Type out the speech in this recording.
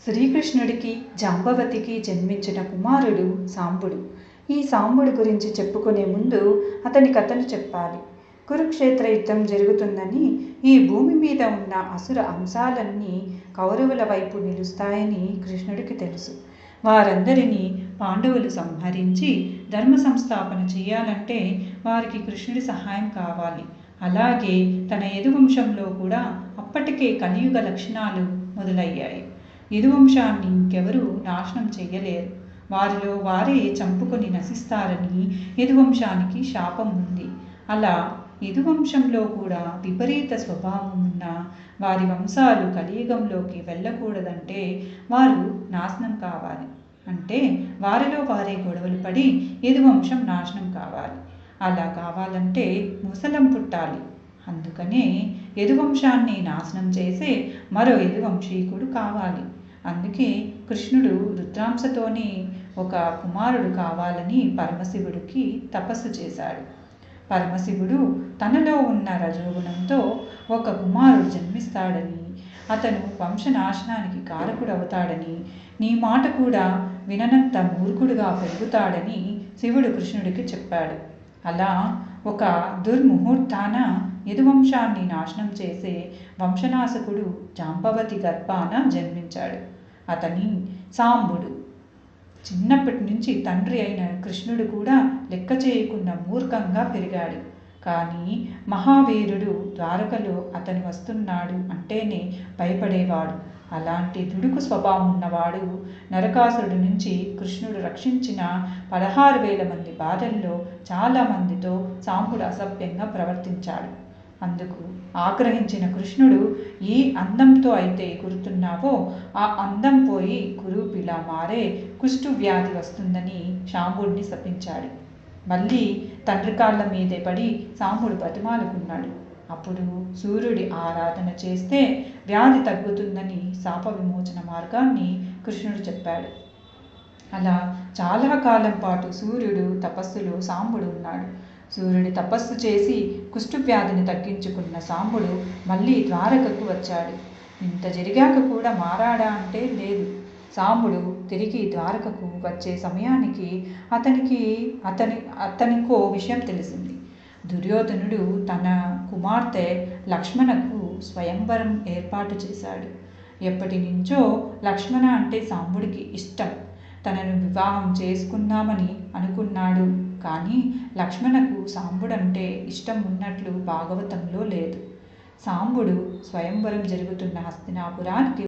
శ్రీకృష్ణుడికి జాంబవతికి జన్మించిన కుమారుడు సాంబుడు. ఈ సాంబుడి గురించి చెప్పుకునే ముందు అతని కథను చెప్పాలి. కురుక్షేత్ర యుద్ధం జరుగుతుందని, ఈ భూమి మీద ఉన్న అసుర అంశాలన్నీ కౌరవుల వైపు నిలుస్తాయని కృష్ణుడికి తెలుసు. వారందరినీ పాండవులు సంహరించి ధర్మ సంస్థాపన చేయాలంటే వారికి కృష్ణుడి సహాయం కావాలి. అలాగే తన యదువంశంలో కూడా అప్పటికే కలియుగ లక్షణాలు మొదలయ్యాయి. యదువంశాన్ని ఇంకెవరూ నాశనం చెయ్యలేరు. వారిలో వారే చంపుకొని నశిస్తారని యదువంశానికి శాపం ఉంది. అలా యదువంశంలో కూడా విపరీత స్వభావం ఉన్న వారి వంశాలు కలియుగంలోకి వెళ్ళకూడదంటే వారు నాశనం కావాలి. అంటే వారిలో వారే గొడవలు పడి యదువంశం నాశనం కావాలి. అలా కావాలంటే ముసలం పుట్టాలి. అందుకనే యదువంశాన్ని నాశనం చేసే మరో యదువంశీకుడు కావాలి. అందుకే కృష్ణుడు రుద్రాంశతోని ఒక కుమారుడు కావాలని పరమశివుడికి తపస్సు చేశాడు. పరమశివుడు తనలో ఉన్న రజోగుణంతో ఒక కుమారుడు జన్మిస్తాడని, అతను వంశనాశనానికి కారకుడవుతాడని, నీ మాట కూడా విననంత మూర్ఖుడుగా పెరుగుతాడని శివుడు కృష్ణుడికి చెప్పాడు. అలా ఒక దుర్ముహూర్తాన యదువంశాన్ని నాశనం చేసే వంశనాశకుడు జాంబవతి గర్భాన జన్మించాడు. అతని సాంబుడు. చిన్నప్పటి నుంచి తండ్రి అయిన కృష్ణుడు కూడా లెక్క చేయకుండా మూర్ఖంగా పెరిగాడు. కానీ మహావీరుడు ద్వారకలో అతను వస్తున్నాడు అంటేనే భయపడేవాడు. అలాంటి దుడుకు స్వభావం ఉన్నవాడు నరకాసురుడి నుంచి కృష్ణుడు రక్షించిన 16,000 మంది భార్యల్లో చాలామందితో సాంబుడు అసభ్యంగా ప్రవర్తించాడు. అందుకు ఆగ్రహించిన కృష్ణుడు, ఏ అందంతో అయితే కురుతున్నావో ఆ అందం పోయి కురూపిలా మారే కుష్టు వ్యాధి వస్తుందని సాంబుడిని శపించాడు. మళ్ళీ తండ్రి కాళ్ళ మీదే పడి సాంబుడు బతిమాలుకున్నాడు. అప్పుడు సూర్యుడి ఆరాధన చేస్తే వ్యాధి తగ్గుతుందని శాప విమోచన మార్గాన్ని కృష్ణుడు చెప్పాడు. అలా చాలా కాలం పాటు సూర్యుడు తపస్సులో సాంబుడు ఉన్నాడు. సూర్యుడి తపస్సు చేసి కుష్ఠవ్యాధిని తగ్గించుకున్న సాంబుడు మళ్ళీ ద్వారకకు వచ్చాడు. ఇంత జరిగాక కూడా మారాడా అంటే లేదు. సాంబుడు తిరిగి ద్వారకకు వచ్చే సమయానికి అతనికో విషయం తెలిసింది. దుర్యోధనుడు తన కుమార్తె లక్ష్మణకు స్వయంవరం ఏర్పాటు చేశాడు. ఎప్పటి నుంచో లక్ష్మణ అంటే సాంబుడికి ఇష్టం. తనను వివాహం చేసుకుందామని అనుకున్నాడు. కానీ లక్ష్మణకు సాంబుడంటే ఇష్టం ఉన్నట్లు భాగవతంలో లేదు. సాంబుడు స్వయంవరం జరుగుతున్న హస్తినాపురానికి